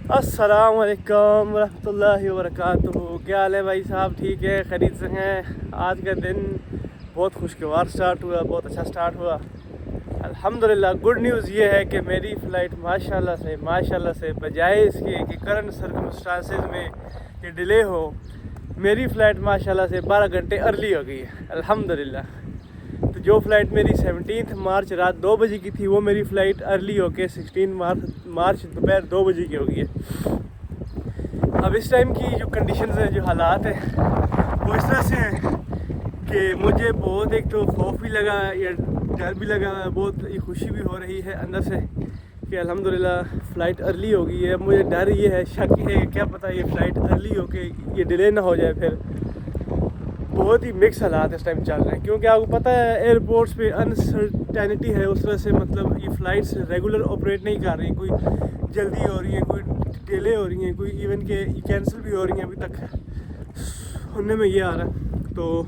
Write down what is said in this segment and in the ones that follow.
अस्सलाम वालेकुम रहमतुल्लाहि व बरकातुहू। क्या हाल है भाई साहब? ठीक है, खैरियत से हैं? आज का दिन बहुत खुशगवार स्टार्ट हुआ, बहुत अच्छा स्टार्ट हुआ अल्हम्दुलिल्लाह। गुड न्यूज़ ये है कि मेरी फ़्लाइट माशाल्लाह से बजाय इसके कि करंट सर्कमस्टांसेस में ये डिले हो, मेरी फ़्लाइट माशाल्लाह से 12 घंटे अर्ली हो गई है अल्हम्दुलिल्लाह। तो जो फ़्लाइट मेरी 17 मार्च रात 2 बजे की थी, वो मेरी फ़्लाइट अर्ली होके 16 मार्च दोपहर 2 बजे की हो गई है। अब इस टाइम की जो कंडीशंस हैं, जो हालात हैं, वो इस तरह से हैं कि मुझे बहुत एक तो खौफ भी लगा या डर भी लगा, बहुत खुशी भी हो रही है अंदर से कि अल्हम्दुलिल्लाह फ़्लाइट अर्ली हो गई है। मुझे डर ये है, शक है कि क्या पता ये फ़्लाइट अर्ली हो के ये डिले ना हो जाए। फिर बहुत ही मिक्स हालात इस टाइम चल रहे हैं, क्योंकि आपको पता है एयरपोर्ट्स पे अनसर्टेनिटी है उस तरह से। मतलब ये फ़्लाइट्स रेगुलर ऑपरेट नहीं कर रही, कोई जल्दी हो रही है, कोई डिले हो रही हैं, कोई इवन के कैंसिल भी हो रही हैं। अभी तक सुनने में ये आ रहा है। तो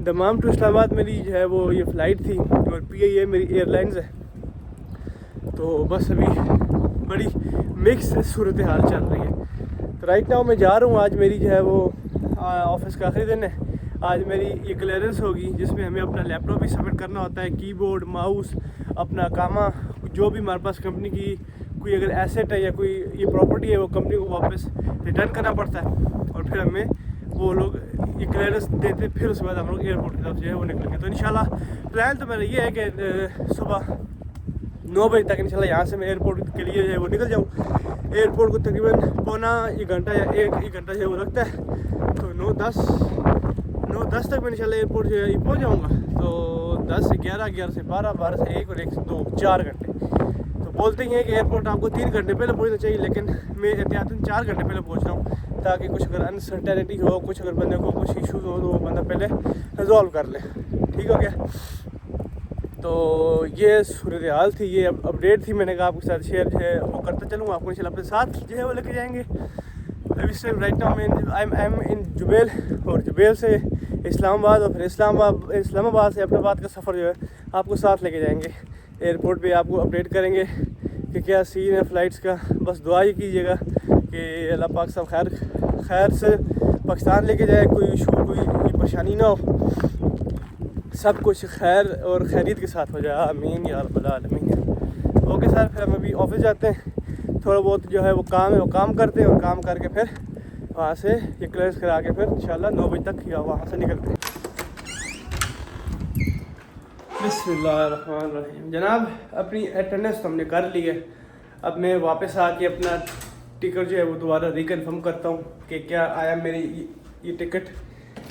दमाम टू इस्लामाबाद मेरी जो है वो ये फ़्लाइट थी, और PIA मेरी एयरलाइंस है। तो बस अभी बड़ी मिक्स सूरत हाल चल रही है। तो राइट नाउ मैं जा रहा हूँ। आज मेरी जो है वो ऑफिस का आखिरी दिन है। आज मेरी ये क्लियरेंस होगी, जिसमें हमें अपना लैपटॉप भी सबमिट करना होता है, कीबोर्ड, माउस, अपना कामा, जो भी हमारे पास कंपनी की कोई अगर एसेट है या कोई ये प्रॉपर्टी है, वो कंपनी को वापस रिटर्न करना पड़ता है। और फिर हमें वो लोग ये क्लियरेंस देते, फिर उसके बाद हम लोग एयरपोर्ट की तरफ जो है वो निकलेंगे। तो इंशाल्लाह प्लान तो मेरा ये है कि सुबह 9 बजे तक इंशाल्लाह यहाँ से मैं एयरपोर्ट के लिए जो है वो निकल जाऊँ। एयरपोर्ट को तकरीबन पौना 1 घंटा या एक घंटा जो है वो लगता है। तो 9:10 तक मैं इंशाल्लाह एयरपोर्ट जो है पहुँच जाऊँगा। तो 10 से 11, 11 से 12, 12 से 1 और 1 से 2, 4 घंटे। तो बोलते ही हैं कि एयरपोर्ट आपको 3 घंटे पहले पहुँचना चाहिए, लेकिन मैं एहतियातन 4 घंटे पहले पहुँच रहा हूँ, ताकि कुछ अगर अनसर्टेनिटी हो, कुछ अगर बंदे को कुछ इशूज़ हो, तो वो बंदा पहले रिजॉल्व कर ले। ठीक हो गया? तो ये सूरत हाल थी, ये अपडेट थी, मैंने कहा आपके साथ शेयर जो है वो करता चलूँ। आपको इंशाल्लाह अपने साथ जो है वो लेके जाएंगे। अभी इस टाइम राइट नाउ मैं आई एम इन जुबेल, और जुबेल से इस्लामाबाद, और फिर इस्लामाबाद से अपनाबाद का सफ़र जो है आपको साथ लेके जाएंगे। एयरपोर्ट पे आपको अपडेट करेंगे कि क्या सीन है फ़्लाइट्स का। बस दुआ ही कीजिएगा कि अल्लाह पाक सब खैर से पाकिस्तान लेके जाए, कोई इशू, कोई परेशानी ना हो, सब कुछ खैर और खैरियत के साथ हो जाए, आमीन या रब्बल आलमीन। ओके सर, फिर हम अभी ऑफिस जाते हैं, थोड़ा बहुत जो है वो काम है वो काम करते हैं, और काम करके फिर वहाँ से ये क्लियरेंस करा के फिर इंशाल्लाह 9 बजे तक या वहाँ से निकलते हैं। बिस्मिल्लाहिर्रहमानिर्रहीम। जनाब, अपनी अटेंडेंस तो हमने कर ली है। अब मैं वापस आके अपना टिकट जो है वो दोबारा रिकन्फर्म करता हूँ कि क्या आया मेरी ये टिकट।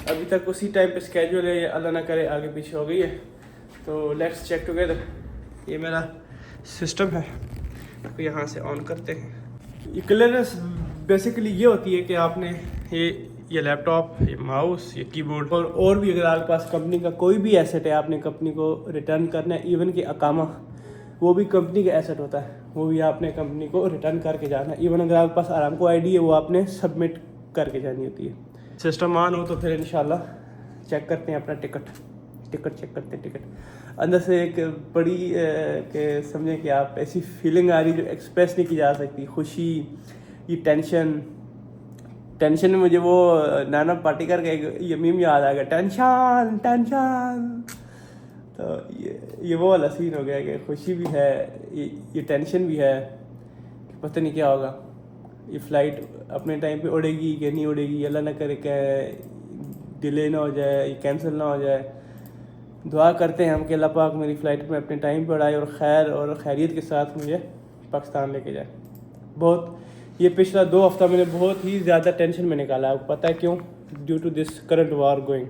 अभी तक उसी टाइम पे स्केड्यूल है, अल्लाह ना करे आगे पीछे हो गई है। तो लेट्स चेक टुगेदर। ये मेरा सिस्टम है, तो यहाँ से ऑन करते हैं। ये क्लियरेंस बेसिकली ये होती है कि आपने ये लैपटॉप, ये माउस, ये कीबोर्ड, और भी अगर आपके पास कंपनी का कोई भी एसेट है, आपने कंपनी को रिटर्न करना है। इवन कि अकामा, वो भी कंपनी का एसेट होता है, वो भी आपने कंपनी को रिटर्न करके जाना है। इवन अगर आपके पास आरामको आईडी है, वो आपने सबमिट करके जानी होती है। सिस्टम ऑन हो तो फिर इंशाल्लाह चेक करते हैं अपना टिकट चेक करते हैं। टिकट अंदर से एक बड़ी के समझें कि आप ऐसी फीलिंग आ रही जो एक्सप्रेस नहीं की जा सकती। खुशी, ये टेंशन में मुझे वो नाना पाटेकर का ये मीम याद आ गया, टेंशन। तो ये वो वाला सीन हो गया कि खुशी भी है, ये टेंशन भी है कि पता नहीं क्या होगा, ये फ़्लाइट अपने टाइम पे उड़ेगी कि नहीं उड़ेगी, अल्लाह ना करे कि डिले ना हो जाए, ये कैंसिल ना हो जाए। दुआ करते हैं हम कि अल्लाह पाक मेरी फ़्लाइट में अपने टाइम पर उड़ाए, और खैर और खैरियत के साथ मुझे पाकिस्तान लेके जाए। बहुत ये पिछला 2 हफ्ता मैंने बहुत ही ज़्यादा टेंशन में निकाला। आपको पता है क्यों? Due to this current war going,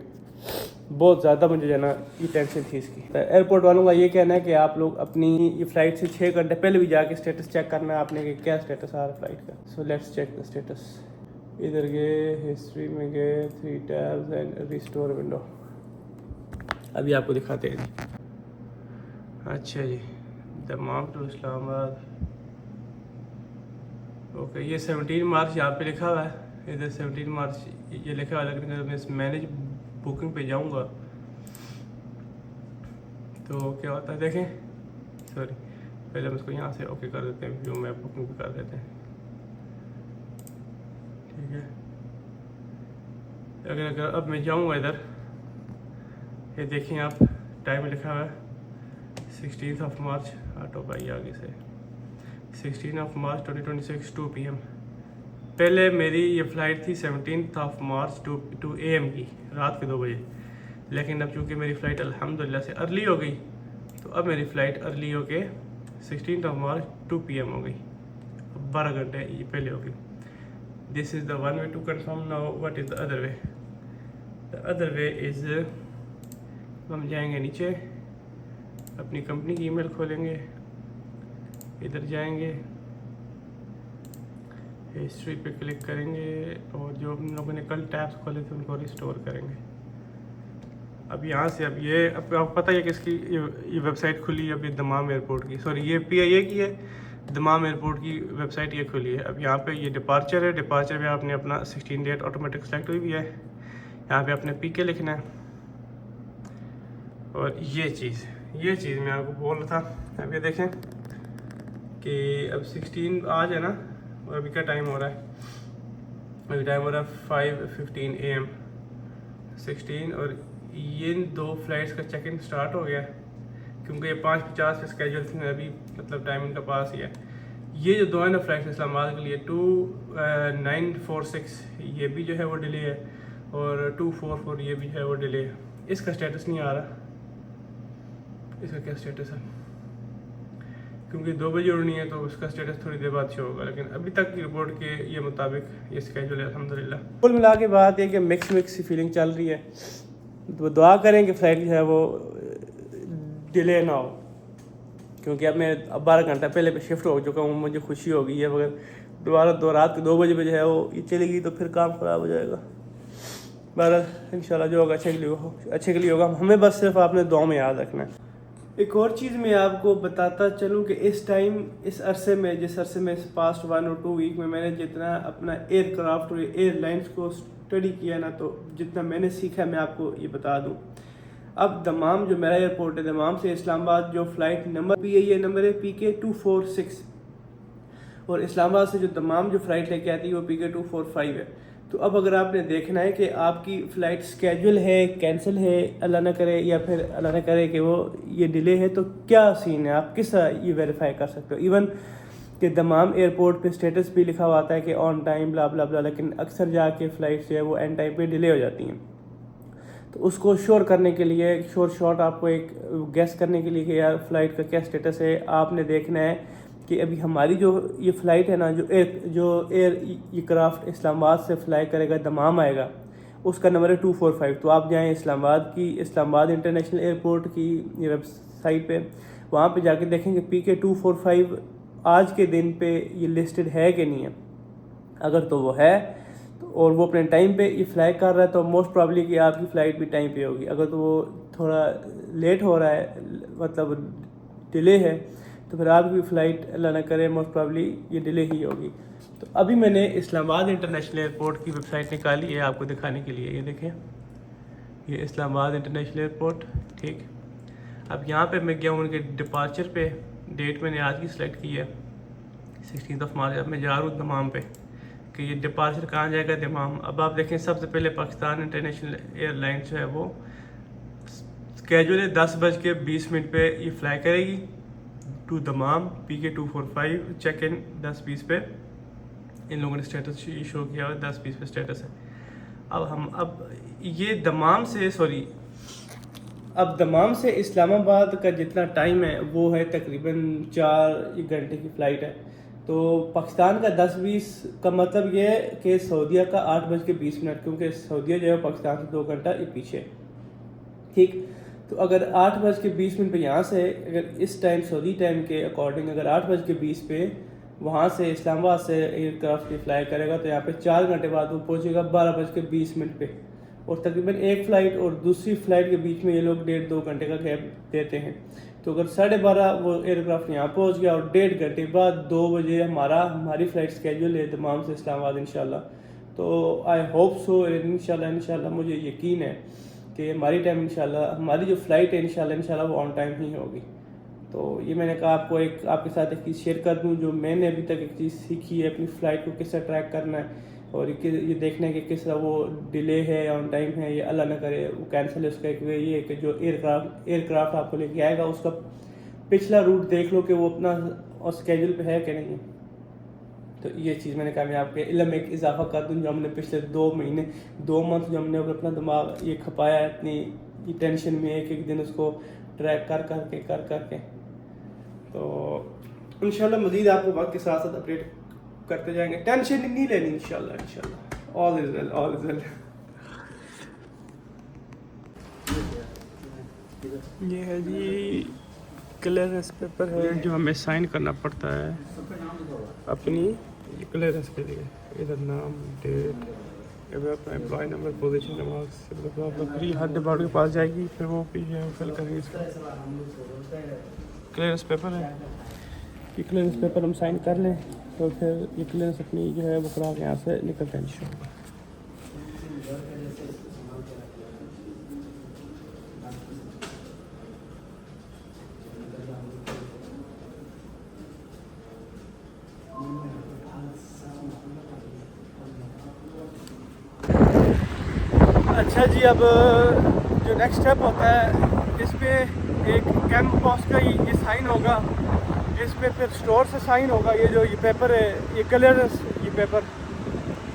बहुत ज़्यादा मुझे जो है ना ये टेंशन थी इसकी। तो एयरपोर्ट वालों का ये कहना है कि आप लोग अपनी ये फ़्लाइट से 6 घंटे पहले भी जाके स्टेटस चेक करना है आपने कि क्या स्टेटस आ रहा है फ़्लाइट का। So let's check the status. इधर गए, हिस्ट्री में गए, 3 टैब्स एंड रिस्टोर विंडो। अभी आपको दिखाते हैं जी। अच्छा जी, दमाम टू इस्लामाबाद। ओके, ये 17 मार्च यहाँ पे लिखा हुआ है। इधर 17 मार्च ये लिखा हुआ है, लेकिन अगर मैं इस मैनेज बुकिंग पे जाऊँगा तो क्या होता है देखें। सॉरी, पहले हम इसको यहाँ से ओके कर देते हैं, व्यू मैप बुकिंग पे कर देते हैं। ठीक है। अगर अब मैं जाऊँगा इधर, ये देखें आप, टाइम लिखा हुआ है 16 मार्च, ऑटो भाई आगे से 16 मार्च 2026 2 PM। पहले मेरी ये फ़्लाइट थी 17 मार्च 2 AM की, रात के 2 बजे। लेकिन अब चूँकि मेरी फ़्लाइट अल्हम्दुलिल्लाह से अर्ली हो गई, तो अब मेरी फ़्लाइट अर्ली हो के 16 मार्च 2 PM हो गई, अब 12 घंटे ये पहले हो गई। This is the one way to confirm. Now what is the other way? The other way is, हम जाएंगे नीचे, अपनी कंपनी की ईमेल खोलेंगे, इधर जाएंगे, हिस्ट्री पे क्लिक करेंगे और जो हम लोगों ने कल टैब्स खोले थे उनको रिस्टोर करेंगे। अब यहाँ से अब आपको पता है कि इसकी ये वेबसाइट खुली है अभी दमाम एयरपोर्ट की, सॉरी ये PIA की है, दमाम एयरपोर्ट की वेबसाइट ये खुली है। अब यहाँ पे ये डिपार्चर है, डिपार्चर में आपने अपना 16 डेट ऑटोमेटिक सेलेक्ट हुई भी है, यहाँ पे आपने PK लिखना है। और ये चीज़ मैं आपको बोल रहा था। अब ये देखें कि अब 16 आज है ना, और अभी क्या टाइम हो रहा है? अभी टाइम हो रहा है 5:15 AM 16, और ये 2 फ्लाइट्स का चेक इन स्टार्ट हो गया क्योंकि ये 5:50 पे स्केजूल थी, अभी मतलब टाइम इनका पास ही है। ये जो 2 है ना फ्लाइट्स इस्लामाबाद के लिए 2946, ये भी जो है वो डिले है, और 244 ये भी है वो डिले है। इसका स्टेटस नहीं आ रहा, इसका क्या स्टेटस है? क्योंकि 2 बजे उड़नी है तो उसका स्टेटस थोड़ी देर बाद शो होगा, लेकिन अभी तक की रिपोर्ट के ये मुताबिक ये स्केजूल है अल्हम्दुलिल्लाह। कुल मिला के बात है कि मिक्स सी फीलिंग चल रही है, तो दुआ करें कि फ़्लाइट जो है वो डिले ना हो, क्योंकि अब मैं 12 घंटा पहले पे शिफ्ट हो चुका हूँ, मुझे खुशी हो गई है। मगर दोबारा रात के 2 बजे पे जो है वो ये चलेगी तो फिर काम ख़राब हो जाएगा। बहरहाल इंशाल्लाह जो होगा अच्छे के लिए होगा, हमें बस सिर्फ आपने दुआ में याद रखना है। एक और चीज़ मैं आपको बताता चलूँ कि इस अरसे में, जिस अरसे में पास्ट 1 और 2 वीक में मैंने जितना अपना एयरक्राफ्ट और एयरलाइंस को स्टडी किया ना, तो जितना मैंने सीखा मैं आपको ये बता दूँ। अब दमाम जो मेरा एयरपोर्ट है, दमाम से इस्लामाबाद जो फ़्लाइट नंबर PIA नंबर है PK 246, और इस्लामाबाद से जो दमाम जो फ़्लाइट लेके आती है वो PK 245 है। तो अब अगर आपने देखना है कि आपकी फ़्लाइट स्केजूल है, कैंसिल है, अल्लाह ना करे, या फिर अल्लाह ना करे कि वो ये डिले है, तो क्या सीन है, आप किस ये वेरीफाई कर सकते हो? इवन कि दमाम एयरपोर्ट पे स्टेटस भी लिखा हुआ आता है कि ऑन टाइम ब्ला ब्ला ब्ला, लेकिन अक्सर जाके फ़्लाइट जो है वो एंड टाइम पे डिले हो जाती हैं। तो उसको श्योर करने के लिए, शॉर्ट आपको एक गेस करने के लिए कि यार फ़्लाइट का क्या स्टेटस है, आपने देखना है कि अभी हमारी जो ये फ़्लाइट है ना, जो ये क्राफ्ट इस्लामाबाद से फ्लाई करेगा, दमाम आएगा, उसका नंबर है 245। तो आप जाएँ इस्लामाबाद इंटरनेशनल एयरपोर्ट की ये वेबसाइट पे, वहाँ पे जाके देखेंगे PK 245 आज के दिन पे ये लिस्टेड है कि नहीं है। अगर तो वो है तो, और वो अपने टाइम पे ये फ्लाई कर रहा है, तो मोस्ट प्रॉब्ली कि आपकी फ़्लाइट भी टाइम पे होगी। अगर तो वो थोड़ा लेट हो रहा है, मतलब डिले है, तो फिर आपकी फ़्लाइट अल्लाह ना करे मोस्ट प्रॉब्ली ये डिले ही होगी। तो अभी मैंने इस्लामाबाद इंटरनेशनल एयरपोर्ट की वेबसाइट निकाली है आपको दिखाने के लिए। ये देखें, ये इस्लामाबाद इंटरनेशनल एयरपोर्ट, ठीक। अब यहाँ पे मैं गया हूँ उनके डिपार्चर पे, डेट मैंने आज की सिलेक्ट की है 16 मार्च। अब मैं जा रहा हूँ दमाम पे कि ये डिपार्चर कहाँ जाएगा, दमाम। अब आप देखें, सबसे पहले पाकिस्तान इंटरनेशनल एयरलाइंस जो है वो स्केजूल है 10:20 पे ये फ्लाई करेगी to Dammam PK 245, check in 10:20 पे। इन लोगों ने स्टेटस शो किया हुआ 10:20 पे स्टेटस है। अब ये दमाम से इस्लामाबाद का जितना टाइम है वो है तकरीबन 4 घंटे की फ़्लाइट है। तो पाकिस्तान का 10:20 का मतलब ये है कि सऊदीया का 8:20, क्योंकि सऊदीया जो है पाकिस्तान से 2 घंटा ये पीछे, ठीक। तो अगर 8:20 पे यहाँ से, अगर इस टाइम सऊदी टाइम के अकॉर्डिंग अगर 8:20 पे वहाँ से इस्लामाबाद से एयरक्राफ्ट फ्लाई करेगा, तो यहाँ पे 4 घंटे बाद वो पहुँचेगा 12:20 पे। और तकरीबन एक फ़्लाइट और दूसरी फ़्लाइट के बीच में ये लोग 1.5-2 घंटे का गैप देते हैं। तो अगर 12:30 वो एयरक्राफ्ट यहाँ पहुँच गया और 1.5 घंटे बाद 2 बजे हमारी फ़्लाइट स्केजूल है दमाम से इस्लामाबाद इंशाल्लाह। तो आई होप सो, इंशाल्लाह मुझे यकीन है कि हमारी टाइम इंशाल्लाह, हमारी जो फ़्लाइट है इंशाल्लाह वो ऑन टाइम ही होगी। तो ये मैंने कहा आपके साथ एक चीज़ शेयर कर दूं, जो मैंने अभी तक एक चीज़ सीखी है, अपनी फ़्लाइट को किस तरह ट्रैक करना है। और ये देखना है कि किस तरह वो डिले है या ऑन टाइम है, ये अल्लाह ना करे वो कैंसिल है। उसका एक वे ये है कि जो एयरक्राफ्ट आपको लेके आएगा उसका पिछला रूट देख लो कि वो अपना और स्केड्यूल पे है कि नहीं। तो ये चीज़ मैंने कहा मैं आपके इल्म में एक इजाफा कर दूँ। जो हमने पिछले 2 महीने 2 मंथ जो हमने अपना दिमाग ये खपाया है इतनी टेंशन में, एक दिन उसको ट्रैक कर करके तो इंशाल्लाह मज़ीद आपको वक्त के साथ साथ अपडेट करते जाएंगे। टेंशन नहीं लेनी इंशाल्लाह। All is well. ये है जी क्लियरेंस पेपर है जो हमें साइन करना पड़ता है अपनी क्लियरेंस के लिए। इधर नाम, डेट, अपना एम्प्लॉय नंबर, पोजीशन, मार्क्स, हर डिपार्टमेंट के पास जाएगी, फिर वो फिल करेंगे। इसका क्लियरेंस पेपर है। ये क्लियरेंस पेपर हम साइन कर लें तो फिर ये क्लियरेंस अपनी जो है वो करा के यहाँ से निकलते हैं इंशाल्लाह। अच्छा जी, अब जो नेक्स्ट स्टेप होता है इस पर एक कैंप बॉस का ये साइन होगा, इस पर फिर स्टोर से साइन होगा। ये जो ये पेपर है ये क्लियरेंस, ये पेपर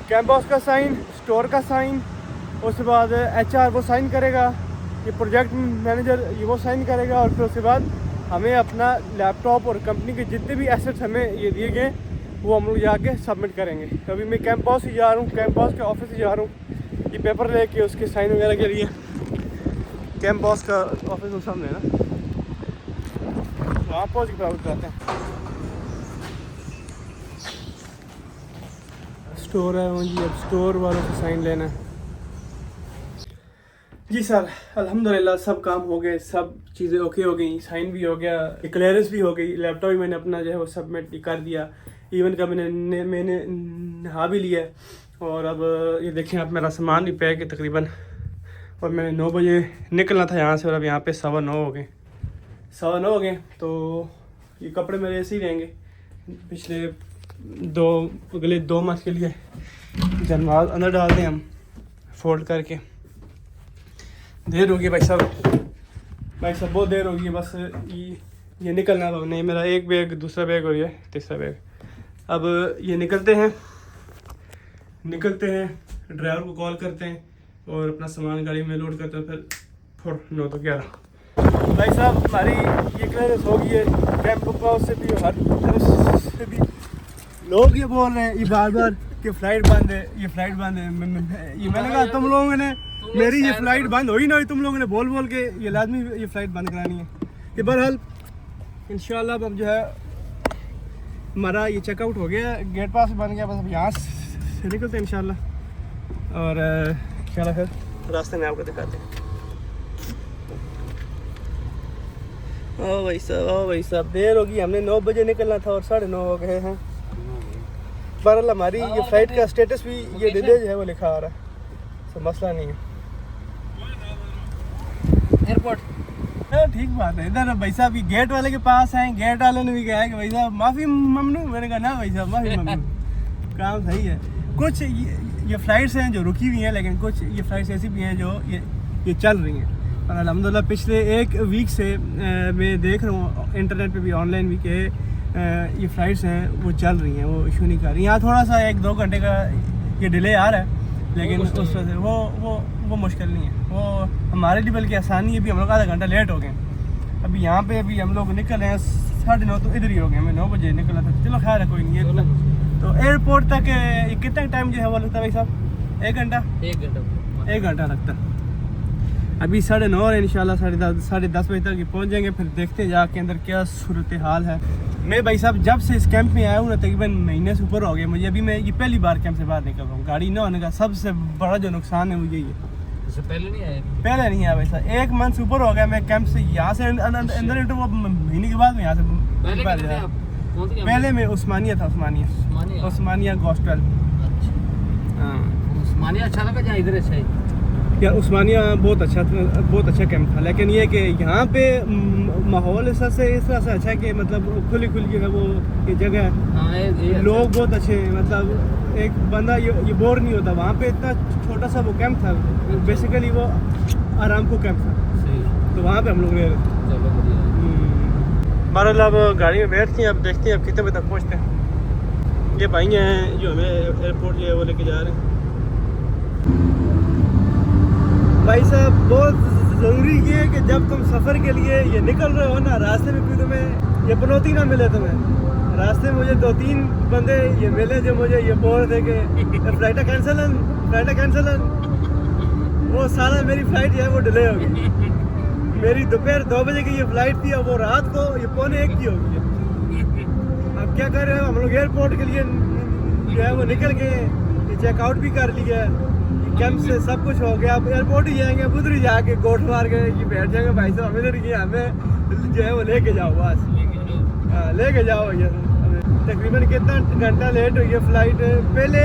कैंप बॉस का साइन, स्टोर का साइन, उसके बाद HR वो साइन करेगा, ये प्रोजेक्ट मैनेजर ये वो साइन करेगा, और फिर उसके बाद हमें अपना लैपटॉप और कंपनी के जितने भी एसेट्स हमें ये दिए गए वो हम लोग जाके सबमिट करेंगे। तो अभी मैं कैंप बॉस ही जा रहा हूँ, कैंप बॉस के ऑफिस ही जा रहा हूँ ये पेपर लेके उसके साइन वगैरह के लिए। कैंप बॉस का ऑफिस में सामने है ना, वहाँ पहुँच के प्राप्त करते हैं। स्टोर है वहाँ जी, अब स्टोर वालों से साइन लेना है जी। सर अल्हम्दुलिल्लाह सब काम हो गए, सब चीज़ें ओके हो गई, साइन भी हो गया, क्लियरेंस भी हो गई, लैपटॉप भी मैंने अपना जो है वो सबमिट कर दिया, इवन का मैंने नहा भी लिया। और अब ये देखें आप मेरा सामान भी पैक है तकरीबन, और मैंने 9 बजे निकलना था यहाँ से, और अब यहाँ पे 9:15 हो गए, 9:15 हो गए। तो ये कपड़े मेरे ऐसे ही रहेंगे पिछले अगले 2 माह के लिए। जनवाल अंदर डालते हैं हम फोल्ड करके। देर होगी भाई साहब बहुत देर होगी। बस ये निकलना है। नहीं, मेरा एक बैग, दूसरा बैग और ये तीसरा बैग। अब ये निकलते हैं, ड्राइवर को कॉल करते हैं और अपना सामान गाड़ी में लोड करते हैं। फिर 9 तो 11 भाई साहब हमारी ये क्लियरेंस हो गई है। कैंप बॉस से भी, हर तरफ से भी लोग ये बोल रहे हैं ये बार कि फ़्लाइट बंद है, ये फ़्लाइट बंद है। ये मैंने कहा तुम लोगों ने मेरी ये फ़्लाइट बंद हो ही ना हुई, तुम लोगों ने बोल के ये लाजमी ये फ़्लाइट बंद करानी है। ये बहरहाल इंशाल्लाह अब जो है हमारा ये चेकआउट हो गया, गेट पास बन गया। बस अब यहाँ से निकलते हैं इंशाल्लाह, और इंशाल्लाह फिर रास्ते में आपको दिखाते हैं। ओ भाई साहब देर होगी, हमने 9 बजे निकलना था और 9:30 हो गए हैं। बहरहाल हमारी ये फ़्लाइट का स्टेटस भी ये डिले जो है वो लिखा आ रहा है, तो मसला नहीं है। एयरपोर्ट ठीक बात है। इधर भाई साहब ये गेट वाले के पास हैं, गेट वाले ने भी कहा कि भाई साहब माफ़ी ममनू। मैंने कहा ना भाई साहब माफ़ी ममनू, काम सही है। कुछ ये फ़्लाइट्स हैं जो रुकी हुई हैं, लेकिन कुछ ये फ़्लाइट्स ऐसी भी हैं जो ये चल रही हैं। और अल्हम्दुलिल्लाह पिछले 1 वीक से मैं देख रहा हूँ इंटरनेट पे भी, ऑनलाइन भी, कि ये फ़्लाइट्स हैं वो चल रही हैं, वो इशू नहीं कर रही। यहाँ थोड़ा सा 1-2 घंटे का ये डिले आ रहा है, लेकिन उस वजह से वो मुश्किल नहीं है। वो हमारे लिए बल्कि आसानी है। भी हम लोग आधा घंटा लेट हो गए। अभी यहाँ पे अभी हम लोग निकल रहे हैं 9:30, तो इधर ही हो गए। हमें 9 बजे निकलना था। चलो खैर है, कोई नहीं है। तो एयरपोर्ट तक कितना टाइम जो है वो लगता है भाई साहब? 1 घंटा 1 घंटा लगता है। अभी 9:30 और इंशाल्लाह 10:30 बजे तक पहुँच जाएंगे। फिर देखते हैं जाके अंदर क्या सूरत हाल है। मैं भाई साहब जब से इस कैंप में आया हूँ ना, तकरीबन महीने से ऊपर हो गया मुझे। अभी मैं ये पहली बार कैंप से बाहर निकल रहा हूँ। गाड़ी ना होने का सबसे बड़ा जो नुकसान है वो यही है। पहले नहीं आया भाई साहब, 1 मंथ से ऊपर हो गया मैं कैंप से। यहाँ से अंदर इंटर वो महीने के बाद में यहाँ से पहले में उस्मानिया था, उस्मानिया गोस्टल। उस्मानिया अच्छा लगा, जहाँ इधर अच्छा है। या उस्मानिया बहुत अच्छा कैंप था, लेकिन ये कि यहाँ पे माहौल इस तरह से अच्छा है कि मतलब खुली जो है वो ये जगह है। हाँ, ये लोग बहुत अच्छे हैं, मतलब एक बंदा ये बोर नहीं होता। वहाँ पे इतना छोटा सा वो कैंप था, बेसिकली वो आराम को कैंप था, तो वहाँ पे हम लोग रह रहे थे। चलो बढ़िया। हमारा अब गाड़ी में बैठते हैं, अब देखते हैं अब कितने बजे तक पहुँचते हैं। ये भाई हैं जो हमें एयरपोर्ट जो है वो लेके जा रहे हैं। भाई साहब, बहुत ज़रूरी ये है कि जब तुम सफ़र के लिए ये निकल रहे हो ना, रास्ते में कोई तुम्हें ये पनौती ना मिले। तुम्हें रास्ते में मुझे 2-3 बंदे ये मिले जो मुझे ये बोल रहे थे कि फ्लाइट कैंसिल। वो सारा मेरी फ़्लाइट जो है वो डिले हो गई। मेरी दोपहर 2 बजे की ये फ़्लाइट थी, अब वो रात को ये 12:45 की हो गई है। अब क्या कर रहे हो, हम लोग एयरपोर्ट के लिए जो है वो निकल गए, चेकआउट भी कर लिया, कैंप से सब कुछ हो गया। अब एयरपोर्ट ही जाएंगे, उधर ही जाके गोट मार के कि बैठ जाएंगे। भाई साहब हमें इधर ये हमें जो है वो लेके जाओ, बस लेके जाओ भैया। तकरीबन कितना घंटा लेट हुई है फ़्लाइट। पहले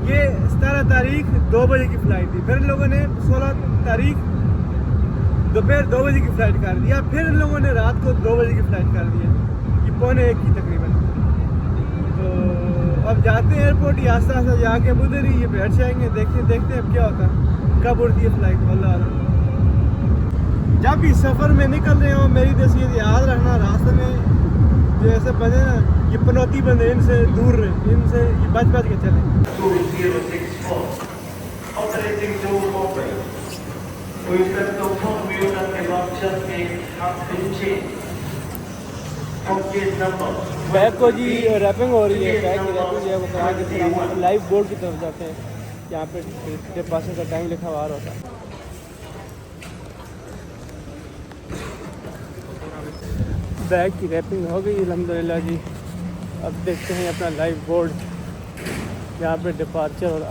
ये 17 तारीख 2 बजे की फ़्लाइट थी, फिर इन लोगों ने 16 तारीख दोपहर 2 बजे की फ़्लाइट कर दिया, फिर इन लोगों ने रात को 2 बजे की फ़्लाइट कर दी है, ये 12:45 की तकरीबन। तो अब जाते हैं एयरपोर्ट, आस्ता जाके उधर ही ये बैठ जाएंगे। देखते हैं अब क्या होता है, कब उड़ती है फ़्लाइट। अल्लाह, जब भी सफ़र में निकल रहे हो मेरी नसीहत याद रखना, रास्ते में जो ऐसे बने ना ये पनौती बंदे, इनसे दूर रहे, इनसे ये बच के चलें। बैग को जी रैपिंग हो रही है, बैग की रैपिंग जो है वो करा के फिर हम लाइव बोर्ड की तरफ जाते हैं, यहाँ पे डिपार्चर का टाइम लिखा हुआ होता है। बैग की रैपिंग हो गई अल्हम्दुलिल्लाह जी। अब देखते हैं अपना लाइव बोर्ड, यहाँ पे डिपार्चर और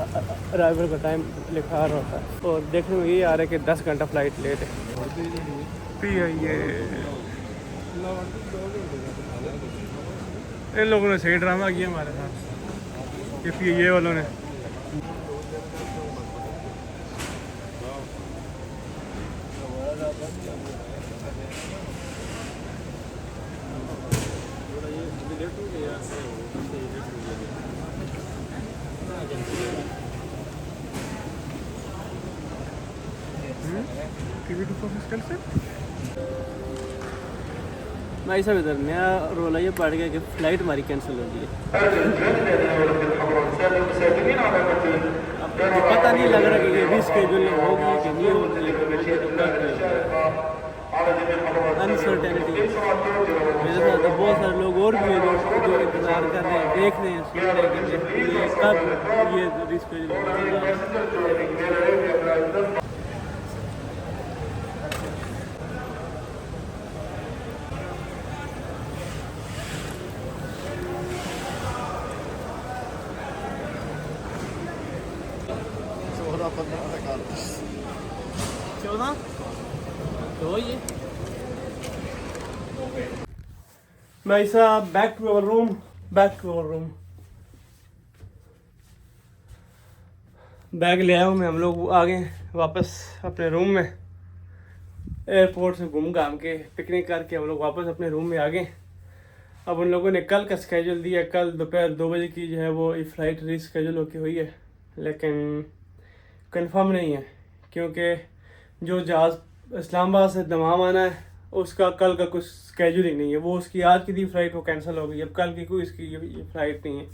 अराइवल का टाइम लिखा रहा होता है, और देखने में ये आ रहा है कि 10 घंटा फ़्लाइट लेट है। ये इन लोगों ने सही ड्रामा किया हमारे साथ, कि फिर ये वालों ने। भाई साहब इधर नया रोला ये पड़ गया कि फ़्लाइट हमारी कैंसिल हो गई है। अब पता नहीं लग रहा कि ये रीस्केड्यूल होगी कि नहीं होगी, अनसर्टेनिटी। मेरे साथ तो बहुत सारे लोग और भी हैं जो इंतज़ार कर रहे हैं, देख रहे हैं, सुन रहे हैं कि ये कब ये रीस्केड्यूल होगा। भाई साहब back to our room. Bag ले आया हूँ मैं, हम लोग आ गए वापस अपने रूम में। एयरपोर्ट से घूम घाम के पिकनिक करके हम लोग वापस अपने रूम में आ गए। अब उन लोगों ने कल का स्केजूल दिया, कल दोपहर 2 बजे की जो है वो ये फ़्लाइट रीस्केड्यूल होकर हुई है, लेकिन कंफर्म नहीं है, क्योंकि जो जहाज़ इस्लामाबाद से दमाम आना है उसका कल का कुछ स्केजूलिंग नहीं है। वो उसकी आज की थी फ़्लाइट, वो कैंसिल हो गई। अब कल की कोई इसकी ये फ़्लाइट नहीं है,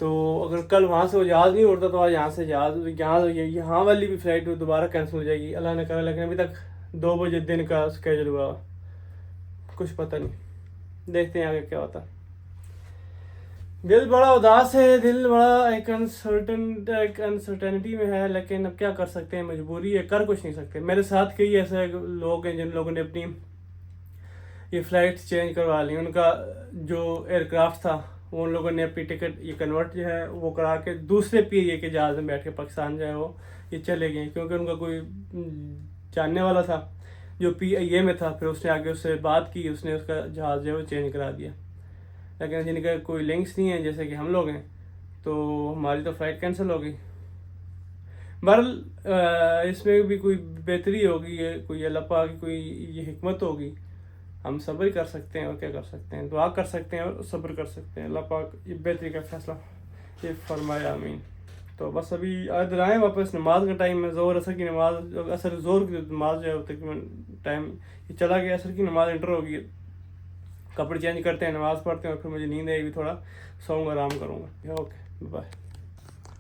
तो अगर कल वहाँ से वो जहाज़ नहीं उड़ता तो आज यहाँ से यहाँ वाली भी फ़्लाइट दोबारा कैंसिल हो जाएगी, अल्लाह ने करा। लेकिन अभी तक 2 बजे दिन का स्केजूल हुआ, कुछ पता नहीं, देखते हैं आगे क्या होता है। दिल बड़ा उदास है, दिल बड़ा एक अनसर्टेनिटी में है, लेकिन अब क्या कर सकते हैं, मजबूरी है, कर कुछ नहीं सकते। मेरे साथ कई ऐसे लोग हैं जिन लोगों ने अपनी ये फ़्लाइट चेंज करवा ली। उनका जो एयरक्राफ्ट था वो उन लोगों ने अपनी टिकट ये कन्वर्ट जो है वो करा के दूसरे PIA के जहाज़ में बैठ के पाकिस्तान जो है वो ये चले गए, क्योंकि उनका कोई जानने वाला था जो PIA में था। फिर उसने आगे उससे बात की, उसने उसका जहाज़ जो है वो चेंज करा दिया। लेकिन जिनका कोई लिंक्स नहीं है जैसे कि हम लोग हैं, तो हमारी तो फ़्लाइट कैंसिल हो गई। बहरहाल इसमें भी कोई बेहतरी होगी, कोई अल्लाह पाक की कोई ये हिकमत होगी। हम सब्र कर सकते हैं और क्या कर सकते हैं, दुआ कर सकते हैं और सब्र कर सकते हैं। अल्लाह पाक ये बेहतरी का फैसला ये फरमाया, आमीन। तो बस अभी इधर आए वापस, नमाज का टाइम है, ज़ोर असर की नमाज, असर ज़ोर की नमाज जो है तकरीबन टाइम ये चला गया, असर की नमाज इंटर होगी। कपड़े चेंज करते हैं, नमाज़ पढ़ते हैं और फिर मुझे नींद आएगी, थोड़ा सोऊंगा, आराम करूँगा। Okay bye.